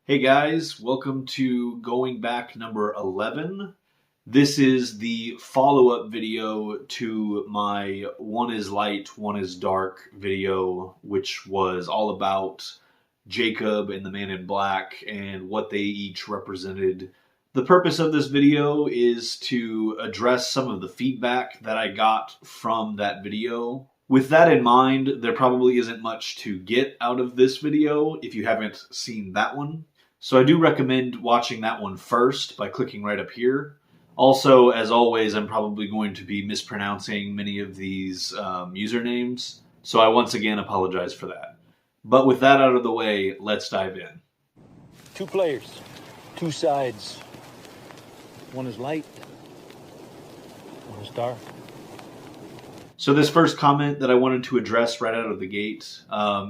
Hey guys, welcome to Going Back number 11. This is the follow-up video to my One is Light, One is Dark video, which was all about Jacob and the Man in Black and what they each represented. The purpose of this video is to address some of the feedback that I got from that video. With that in mind, there probably isn't much to get out of this video if you haven't seen that one. So I do recommend watching that one first by clicking right up here. Also, as always, I'm probably going to be mispronouncing many of these usernames, so I once again apologize for that. But with that out of the way, let's dive in. Two players, two sides. One is light, one is dark. So this first comment that I wanted to address right out of the gate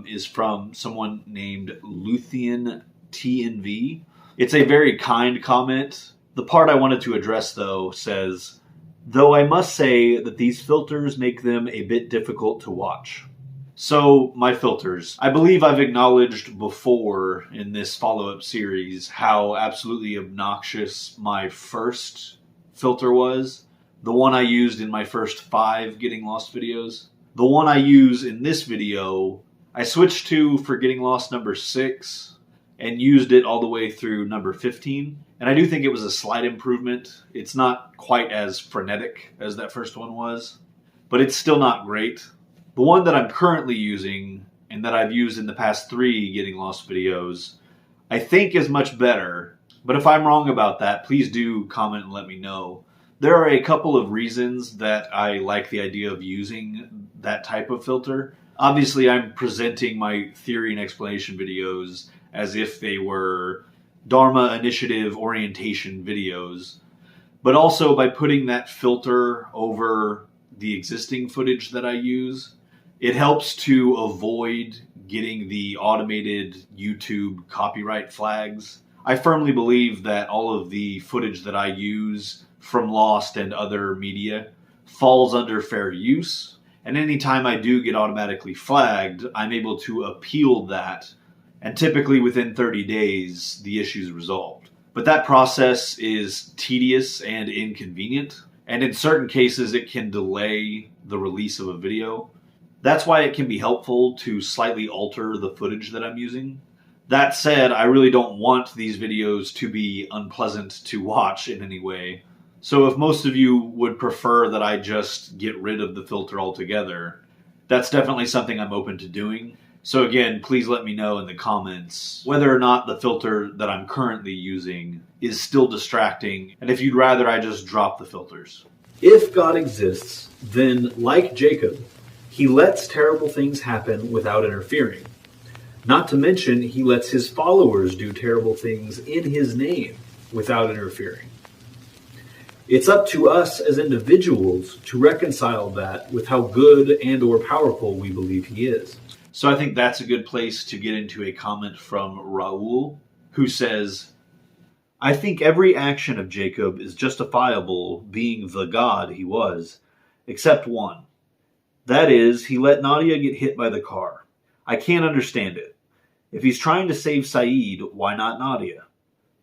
is from someone named Luthien TNV. It's a very kind comment. The part I wanted to address, though, says, though I must say that these filters make them a bit difficult to watch. So, my filters. I believe I've acknowledged before in this follow-up series how absolutely obnoxious my first filter was. The one I used in my first 5 Getting Lost videos. The one I use in this video, I switched to for Getting Lost number 6 and used it all the way through number 15. And I do think it was a slight improvement. It's not quite as frenetic as that first one was, but it's still not great. The one that I'm currently using, and that I've used in the past 3 Getting Lost videos, I think is much better. But if I'm wrong about that, please do comment and let me know. There are a couple of reasons that I like the idea of using that type of filter. Obviously, I'm presenting my theory and explanation videos as if they were Dharma Initiative orientation videos. But also by putting that filter over the existing footage that I use, it helps to avoid getting the automated YouTube copyright flags. I firmly believe that all of the footage that I use from Lost and other media falls under fair use. And anytime I do get automatically flagged, I'm able to appeal that. And typically within 30 days, the issue is resolved. But that process is tedious and inconvenient. And in certain cases, it can delay the release of a video. That's why it can be helpful to slightly alter the footage that I'm using. That said, I really don't want these videos to be unpleasant to watch in any way. So if most of you would prefer that I just get rid of the filter altogether, that's definitely something I'm open to doing. So again, please let me know in the comments whether or not the filter that I'm currently using is still distracting, and if you'd rather I just drop the filters. If God exists, then like Jacob, he lets terrible things happen without interfering. Not to mention, he lets his followers do terrible things in his name without interfering. It's up to us as individuals to reconcile that with how good and or powerful we believe he is. So I think that's a good place to get into a comment from Raul, who says, I think every action of Jacob is justifiable being the God he was, except one. That is, he let Nadia get hit by the car. I can't understand it. If he's trying to save Saeed, why not Nadia?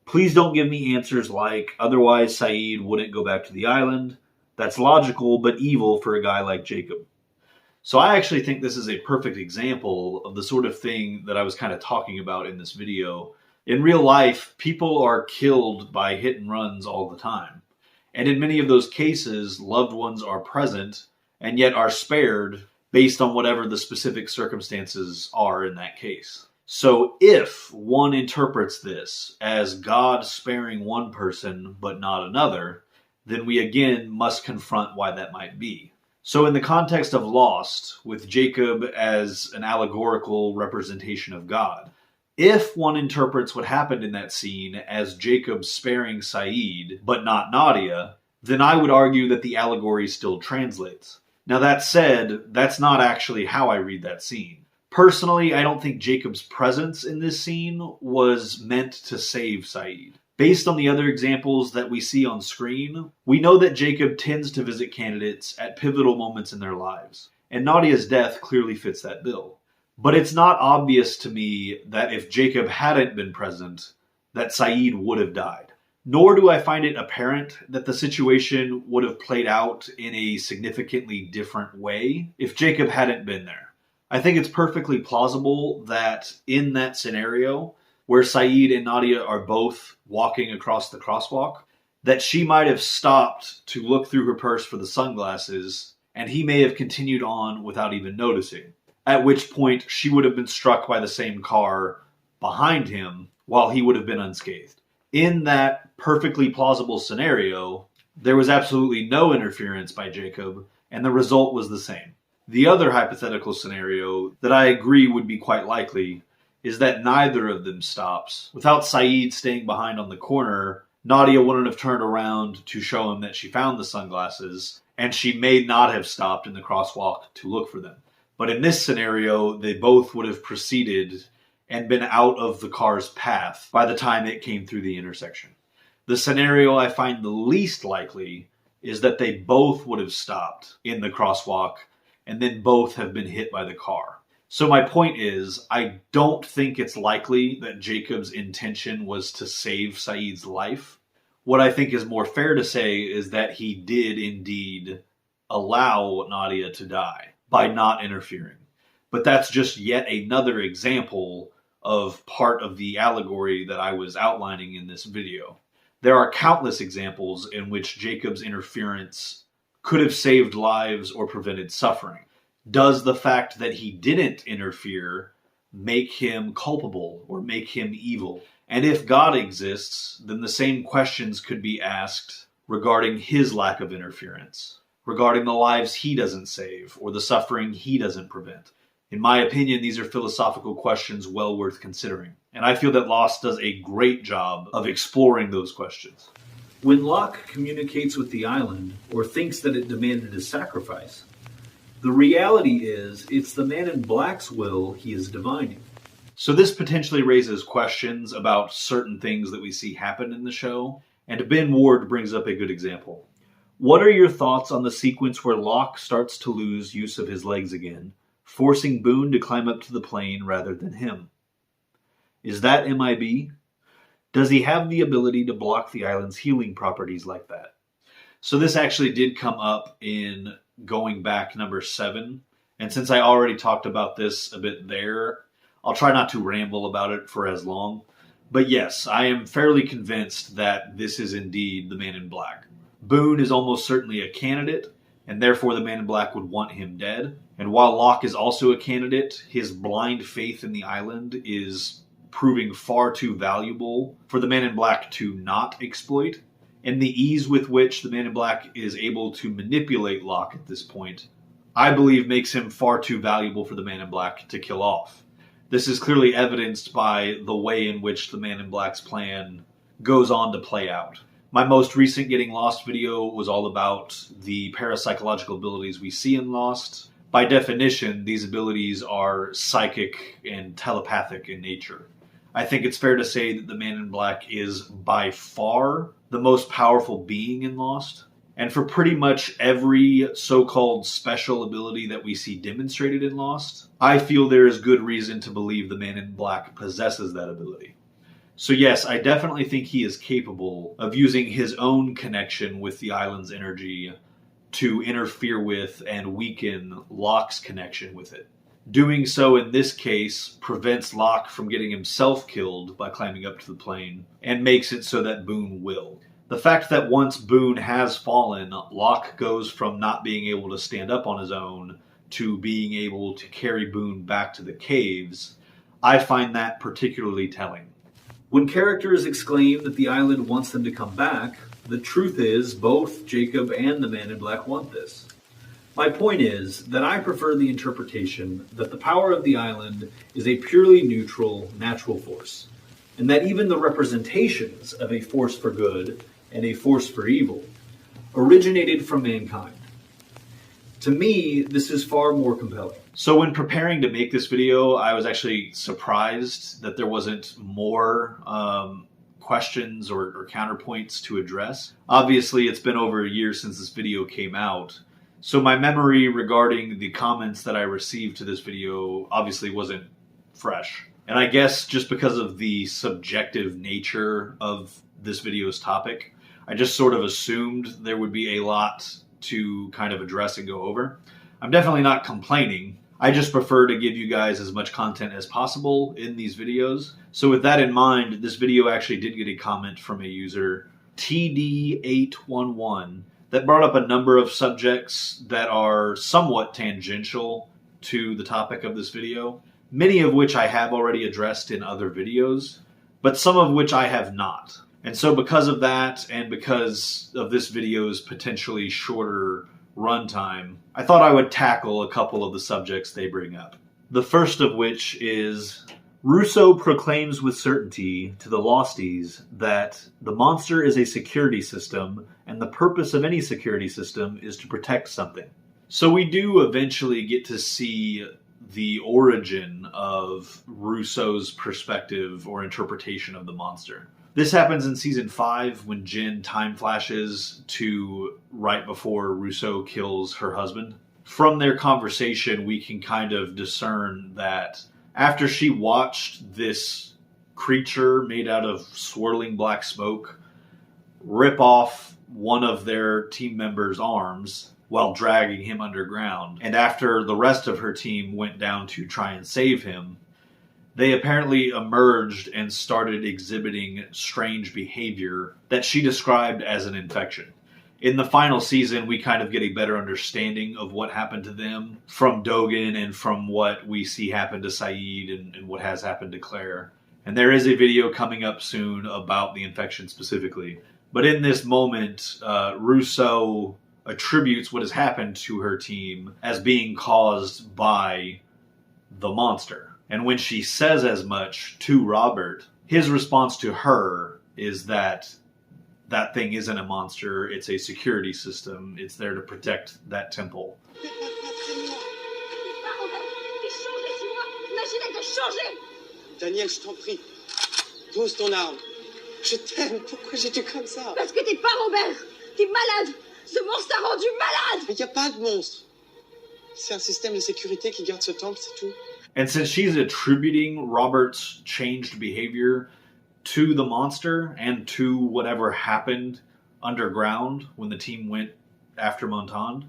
Please don't give me answers like, otherwise Saeed wouldn't go back to the island. That's logical, but evil for a guy like Jacob. So I actually think this is a perfect example of the sort of thing that I was kind of talking about in this video. In real life, people are killed by hit and runs all the time. And in many of those cases, loved ones are present and yet are spared based on whatever the specific circumstances are in that case. So if one interprets this as God sparing one person but not another, then we again must confront why that might be. So in the context of Lost, with Jacob as an allegorical representation of God, if one interprets what happened in that scene as Jacob sparing Saeed but not Nadia, then I would argue that the allegory still translates. Now that said, that's not actually how I read that scene. Personally, I don't think Jacob's presence in this scene was meant to save Saeed. Based on the other examples that we see on screen, we know that Jacob tends to visit candidates at pivotal moments in their lives, and Nadia's death clearly fits that bill. But it's not obvious to me that if Jacob hadn't been present, that Saeed would have died. Nor do I find it apparent that the situation would have played out in a significantly different way if Jacob hadn't been there. I think it's perfectly plausible that in that scenario, where Saeed and Nadia are both walking across the crosswalk, that she might have stopped to look through her purse for the sunglasses, and he may have continued on without even noticing. At which point, she would have been struck by the same car behind him, while he would have been unscathed. In that perfectly plausible scenario, there was absolutely no interference by Jacob, and the result was the same. The other hypothetical scenario that I agree would be quite likely is that neither of them stops. Without Saeed staying behind on the corner, Nadia wouldn't have turned around to show him that she found the sunglasses, and she may not have stopped in the crosswalk to look for them. But in this scenario, they both would have proceeded and been out of the car's path by the time it came through the intersection. The scenario I find the least likely is that they both would have stopped in the crosswalk and then both have been hit by the car. So my point is, I don't think it's likely that Jacob's intention was to save Saeed's life. What I think is more fair to say is that he did indeed allow Nadia to die by not interfering. But that's just yet another example of part of the allegory that I was outlining in this video. There are countless examples in which Jacob's interference could have saved lives or prevented suffering. Does the fact that he didn't interfere make him culpable or make him evil? And if God exists, then the same questions could be asked regarding his lack of interference, regarding the lives he doesn't save or the suffering he doesn't prevent. In my opinion, these are philosophical questions well worth considering, and I feel that Lost does a great job of exploring those questions. When Locke communicates with the island, or thinks that it demanded a sacrifice, the reality is it's the man in black's will he is divining. So this potentially raises questions about certain things that we see happen in the show, and Ben Ward brings up a good example. What are your thoughts on the sequence where Locke starts to lose use of his legs again, forcing Boone to climb up to the plane rather than him? Is that MIB? Does he have the ability to block the island's healing properties like that? So this actually did come up in Going Back number 7, and since I already talked about this a bit there, I'll try not to ramble about it for as long. But yes, I am fairly convinced that this is indeed the Man in Black. Boone is almost certainly a candidate, and therefore the Man in Black would want him dead. And while Locke is also a candidate, his blind faith in the island is proving far too valuable for the Man in Black to not exploit. And the ease with which the Man in Black is able to manipulate Locke at this point, I believe makes him far too valuable for the Man in Black to kill off. This is clearly evidenced by the way in which the Man in Black's plan goes on to play out. My most recent Getting Lost video was all about the parapsychological abilities we see in Lost. By definition, these abilities are psychic and telepathic in nature. I think it's fair to say that the Man in Black is by far the most powerful being in Lost. And for pretty much every so-called special ability that we see demonstrated in Lost, I feel there is good reason to believe the Man in Black possesses that ability. So yes, I definitely think he is capable of using his own connection with the island's energy to interfere with and weaken Locke's connection with it. Doing so in this case prevents Locke from getting himself killed by climbing up to the plane, and makes it so that Boone will. The fact that once Boone has fallen, Locke goes from not being able to stand up on his own to being able to carry Boone back to the caves, I find that particularly telling. When characters exclaim that the island wants them to come back, the truth is both Jacob and the Man in Black want this. My point is that I prefer the interpretation that the power of the island is a purely neutral, natural force, and that even the representations of a force for good and a force for evil originated from mankind. To me, this is far more compelling. So when preparing to make this video, I was actually surprised that there wasn't more questions or counterpoints to address. Obviously, it's been over a year since this video came out, so my memory regarding the comments that I received to this video obviously wasn't fresh. And I guess just because of the subjective nature of this video's topic, I just sort of assumed there would be a lot to kind of address and go over. I'm definitely not complaining. I just prefer to give you guys as much content as possible in these videos. So with that in mind, this video actually did get a comment from a user, TD811, that brought up a number of subjects that are somewhat tangential to the topic of this video, many of which I have already addressed in other videos, but some of which I have not. And so because of that, and because of this video's potentially shorter runtime, I thought I would tackle a couple of the subjects they bring up. The first of which is, Rousseau proclaims with certainty to the Losties that the monster is a security system, and the purpose of any security system is to protect something. So we do eventually get to see the origin of Rousseau's perspective or interpretation of the monster. This happens in season 5 when Jen time flashes to right before Rousseau kills her husband. From their conversation, we can kind of discern that after she watched this creature made out of swirling black smoke rip off one of their team members' arms while dragging him underground, and after the rest of her team went down to try and save him, they apparently emerged and started exhibiting strange behavior that she described as an infection. In the final season, we kind of get a better understanding of what happened to them from Dogen and from what we see happen to Saeed and what has happened to Claire. And there is a video coming up soon about the infection specifically. But in this moment, Rousseau attributes what has happened to her team as being caused by the monster. And when she says as much to Robert, his response to her is that that thing isn't a monster, it's a security system. It's there to protect that temple. Daniel, je t'en prie. Pose ton arme. Je t'aime. Pourquoi j'ai dû comme ça? Parce que t'es pas Robert. T'es malade. Ce monstre t'a rendu malade. Mais y a pas de monstre. C'est un système de sécurité qui garde ce temple, c'est tout. And since she's attributing Robert's changed behavior to the monster and to whatever happened underground when the team went after Montand,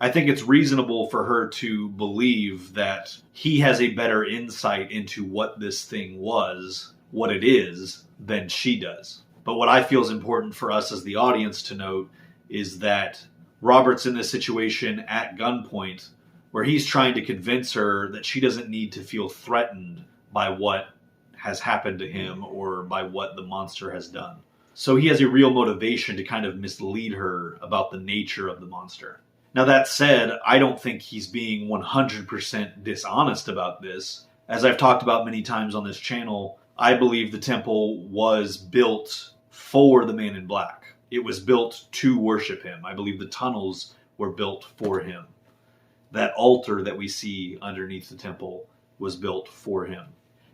I think it's reasonable for her to believe that he has a better insight into what this thing was, what it is, than she does. But what I feel is important for us as the audience to note is that Robert's in this situation at gunpoint where he's trying to convince her that she doesn't need to feel threatened by what has happened to him or by what the monster has done. So he has a real motivation to kind of mislead her about the nature of the monster. Now that said, I don't think he's being 100% dishonest about this. As I've talked about many times on this channel, I believe the temple was built for the Man in Black. It was built to worship him. I believe the tunnels were built for him. That altar that we see underneath the temple was built for him.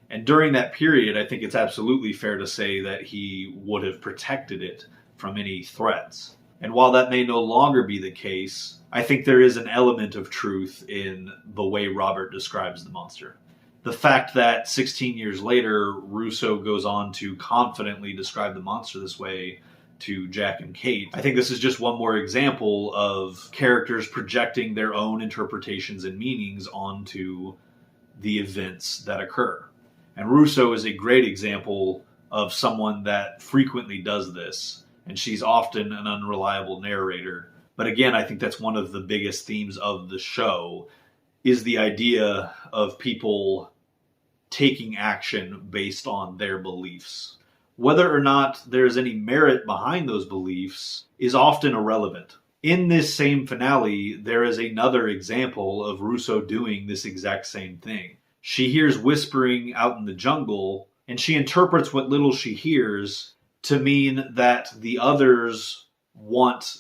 And during that period, I think it's absolutely fair to say that he would have protected it from any threats. And while that may no longer be the case, I think there is an element of truth in the way Robert describes the monster. The fact that 16 years later, Rousseau goes on to confidently describe the monster this way to Jack and Kate, I think this is just one more example of characters projecting their own interpretations and meanings onto the events that occur. And Rousseau is a great example of someone that frequently does this, and she's often an unreliable narrator. But again, I think that's one of the biggest themes of the show, is the idea of people taking action based on their beliefs. Whether or not there's any merit behind those beliefs is often irrelevant. In this same finale, there is another example of Rousseau doing this exact same thing. She hears whispering out in the jungle, and she interprets what little she hears to mean that the others want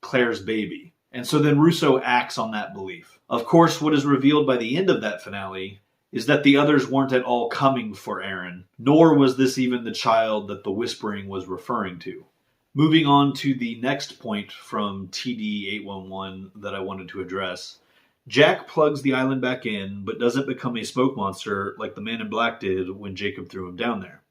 Claire's baby. And so then Rousseau acts on that belief. Of course, what is revealed by the end of that finale is that the others weren't at all coming for Aaron, nor was this even the child that the whispering was referring to. Moving on to the next point from TD811 that I wanted to address. Jack plugs the island back in, but doesn't become a smoke monster like the Man in Black did when Jacob threw him down there.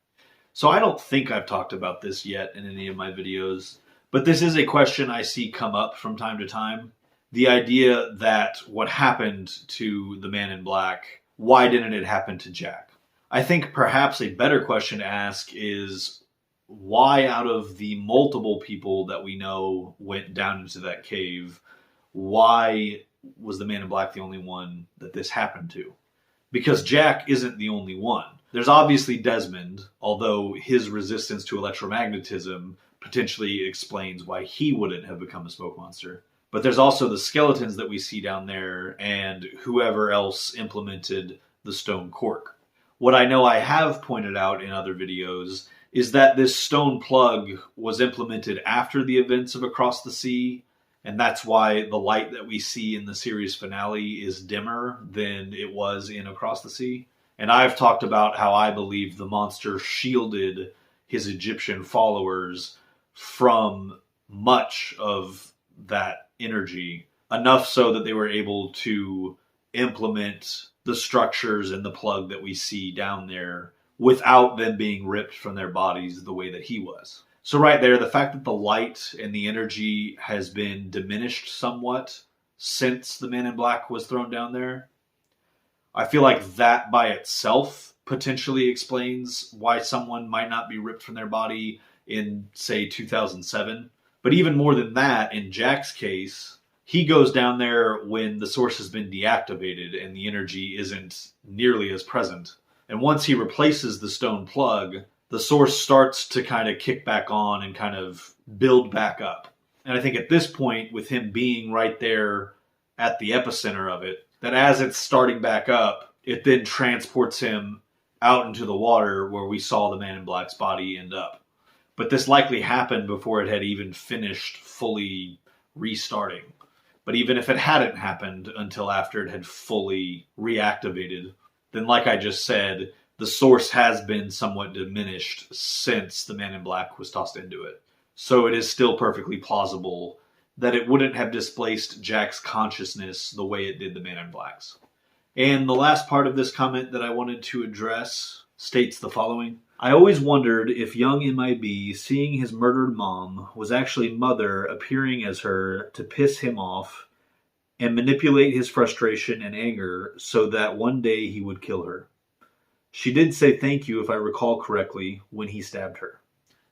So I don't think I've talked about this yet in any of my videos, but this is a question I see come up from time to time. The idea that what happened to the Man in Black, why didn't it happen to Jack? I think perhaps a better question to ask is, why out of the multiple people that we know went down into that cave, why was the Man in Black the only one that this happened to? Because Jack isn't the only one. There's obviously Desmond, although his resistance to electromagnetism potentially explains why he wouldn't have become a smoke monster. But there's also the skeletons that we see down there and whoever else implemented the stone cork. What I know I have pointed out in other videos is that this stone plug was implemented after the events of Across the Sea, and that's why the light that we see in the series finale is dimmer than it was in Across the Sea. And I've talked about how I believe the monster shielded his Egyptian followers from much of that energy, enough so that they were able to implement the structures and the plug that we see down there without them being ripped from their bodies the way that he was. So right there, the fact that the light and the energy has been diminished somewhat since the Man in Black was thrown down there, I feel like that by itself potentially explains why someone might not be ripped from their body in, say, 2007. But even more than that, in Jack's case, he goes down there when the source has been deactivated and the energy isn't nearly as present. And once he replaces the stone plug, the source starts to kind of kick back on and kind of build back up. And I think at this point, with him being right there at the epicenter of it, that as it's starting back up, it then transports him out into the water where we saw the Man in Black's body end up. But this likely happened before it had even finished fully restarting. But even if it hadn't happened until after it had fully reactivated, then like I just said, the source has been somewhat diminished since the Man in Black was tossed into it. So it is still perfectly plausible that it wouldn't have displaced Jack's consciousness the way it did the Man in Black's. And the last part of this comment that I wanted to address states the following. I always wondered if young MIB, seeing his murdered mom, was actually Mother appearing as her to piss him off and manipulate his frustration and anger so that one day he would kill her. She did say thank you, if I recall correctly, when he stabbed her.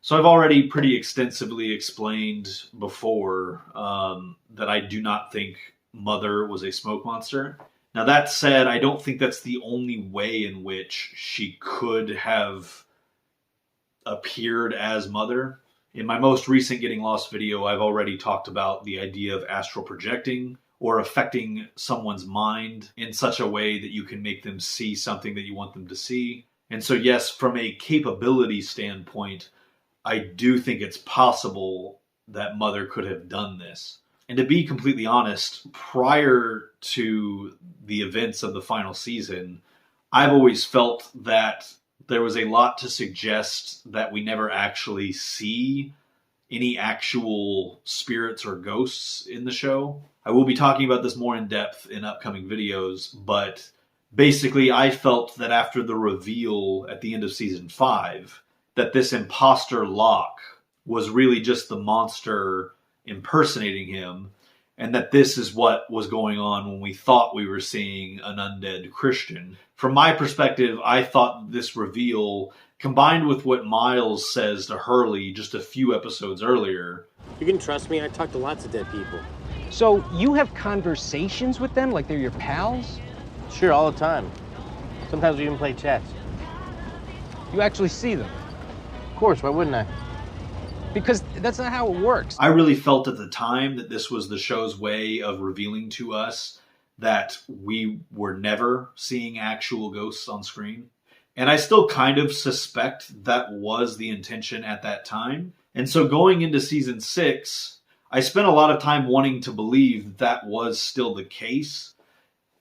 So I've already pretty extensively explained before that I do not think Mother was a smoke monster. Now that said, I don't think that's the only way in which she could have appeared as Mother. In my most recent Getting Lost video, I've already talked about the idea of astral projecting or affecting someone's mind in such a way that you can make them see something that you want them to see. And so yes, from a capability standpoint, I do think it's possible that Mother could have done this. And to be completely honest, prior to the events of the final season, I've always felt that there was a lot to suggest that we never actually see any actual spirits or ghosts in the show. I will be talking about this more in depth in upcoming videos, but basically I felt that after the reveal at the end of season 5, that this imposter Locke was really just the monster impersonating him, and that this is what was going on when we thought we were seeing an undead Christian. From my perspective, I thought this reveal, combined with what Miles says to Hurley just a few episodes earlier. You can trust me, I talk to lots of dead people. So you have conversations with them like they're your pals? Sure, all the time. Sometimes we even play chess. You actually see them? Of course, why wouldn't I? Because that's not how it works. I really felt at the time that this was the show's way of revealing to us that we were never seeing actual ghosts on screen. And I still kind of suspect that was the intention at that time. And so going into season 6, I spent a lot of time wanting to believe that was still the case.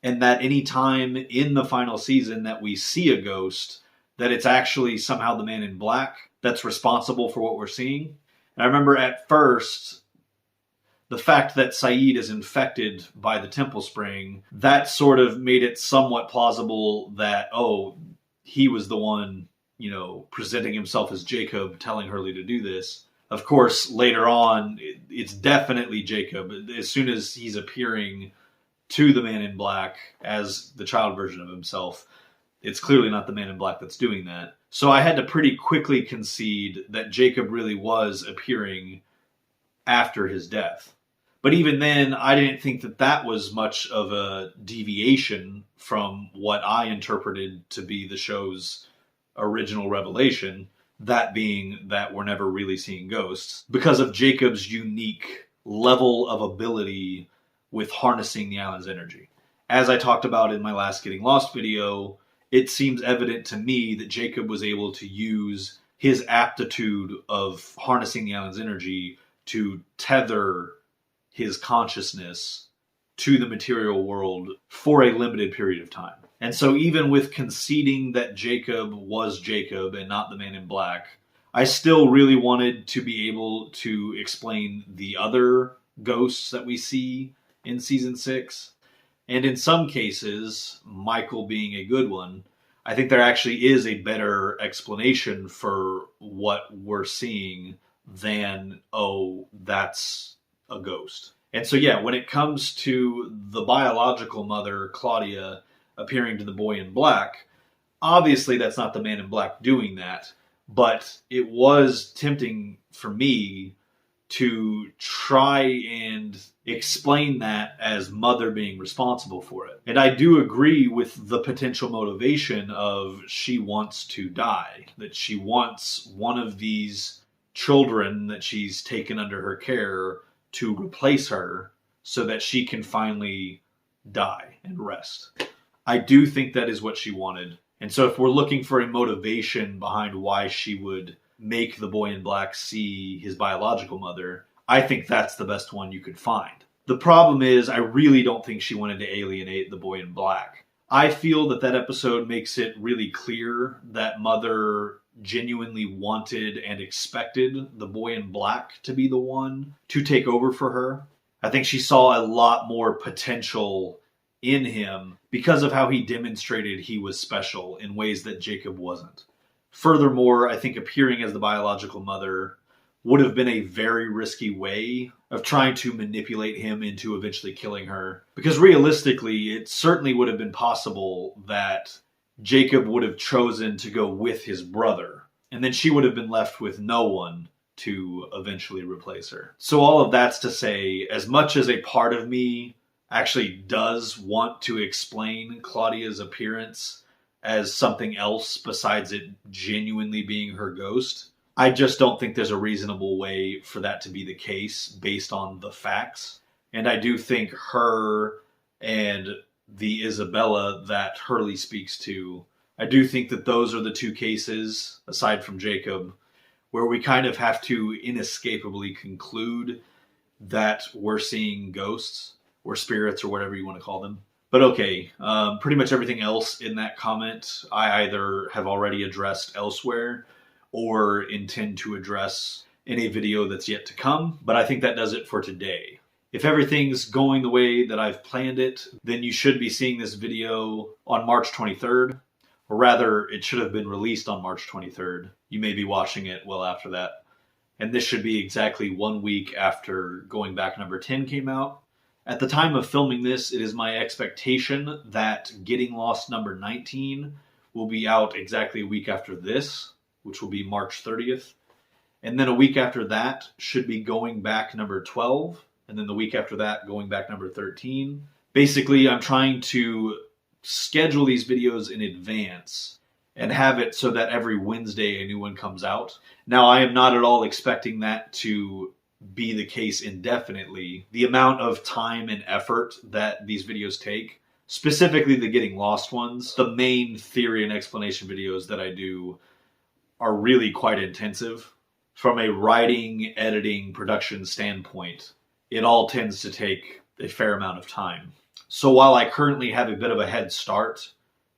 And that any time in the final season that we see a ghost, that it's actually somehow the Man in Black that's responsible for what we're seeing. And I remember at first the fact that Saeed is infected by the temple spring, that sort of made it somewhat plausible that, oh, he was the one, presenting himself as Jacob, telling Hurley to do this. Of course, later on, it's definitely Jacob. As soon as he's appearing to the Man in Black as the child version of himself, it's clearly not the Man in Black that's doing that. So I had to pretty quickly concede that Jacob really was appearing after his death. But even then, I didn't think that that was much of a deviation from what I interpreted to be the show's original revelation, that being that we're never really seeing ghosts, because of Jacob's unique level of ability with harnessing the island's energy. As I talked about in my last Getting Lost video, it seems evident to me that Jacob was able to use his aptitude of harnessing the island's energy to tether his consciousness to the material world for a limited period of time. And so even with conceding that Jacob was Jacob and not the Man in Black, I still really wanted to be able to explain the other ghosts that we see in season 6. And in some cases, Michael being a good one, I think there actually is a better explanation for what we're seeing than, oh, that's a ghost. And so, yeah, when it comes to the biological mother, Claudia, appearing to the boy in black, obviously that's not the Man in Black doing that, but it was tempting for me to try and explain that as Mother being responsible for it. And I do agree with the potential motivation of she wants to die, that she wants one of these children that she's taken under her care to replace her so that she can finally die and rest. I do think that is what she wanted. And so if we're looking for a motivation behind why she would make the boy in black see his biological mother, I think that's the best one you could find. The problem is, I really don't think she wanted to alienate the boy in black. I feel that that episode makes it really clear that Mother genuinely wanted and expected the boy in black to be the one to take over for her. I think she saw a lot more potential in him because of how he demonstrated he was special in ways that Jacob wasn't. Furthermore, I think appearing as the biological mother would have been a very risky way of trying to manipulate him into eventually killing her. Because realistically, it certainly would have been possible that Jacob would have chosen to go with his brother, and then she would have been left with no one to eventually replace her. So all of that's to say, as much as a part of me actually does want to explain Claudia's appearance as something else besides it genuinely being her ghost, I just don't think there's a reasonable way for that to be the case based on the facts. And I do think her and the Isabella that Hurley speaks to, I do think that those are the two cases, aside from Jacob, where we kind of have to inescapably conclude that we're seeing ghosts or spirits or whatever you want to call them. But okay, pretty much everything else in that comment I either have already addressed elsewhere or intend to address in a video that's yet to come. But I think that does it for today. If everything's going the way that I've planned it, then you should be seeing this video on March 23rd. Or rather, it should have been released on March 23rd. You may be watching it well after that. And this should be exactly 1 week after Going Back number 10 came out. At the time of filming this, it is my expectation that Getting Lost number 19 will be out exactly a week after this, which will be March 30th. And then a week after that should be Going Back number 12. And then the week after that, Going Back number 13. Basically, I'm trying to schedule these videos in advance and have it so that every Wednesday a new one comes out. Now, I am not at all expecting that to be the case indefinitely. The amount of time and effort that these videos take, specifically the Getting Lost ones, the main theory and explanation videos that I do are really quite intensive. From a writing, editing, production standpoint, it all tends to take a fair amount of time. So while I currently have a bit of a head start,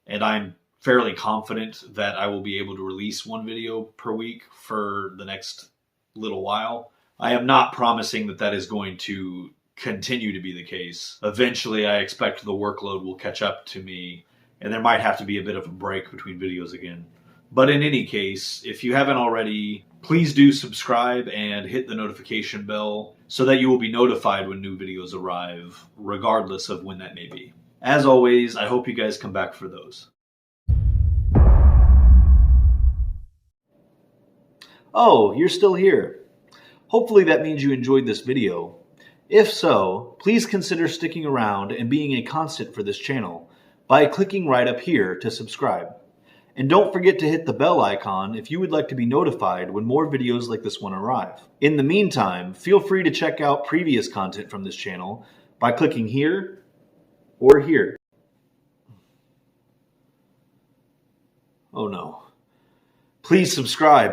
and I'm fairly confident that I will be able to release one video per week for the next little while, I am not promising that that is going to continue to be the case. Eventually, I expect the workload will catch up to me, and there might have to be a bit of a break between videos again. But in any case, if you haven't already, please do subscribe and hit the notification bell so that you will be notified when new videos arrive, regardless of when that may be. As always, I hope you guys come back for those. Oh, you're still here. Hopefully that means you enjoyed this video. If so, please consider sticking around and being a constant for this channel by clicking right up here to subscribe. And don't forget to hit the bell icon if you would like to be notified when more videos like this one arrive. In the meantime, feel free to check out previous content from this channel by clicking here or here. Oh no. Please subscribe.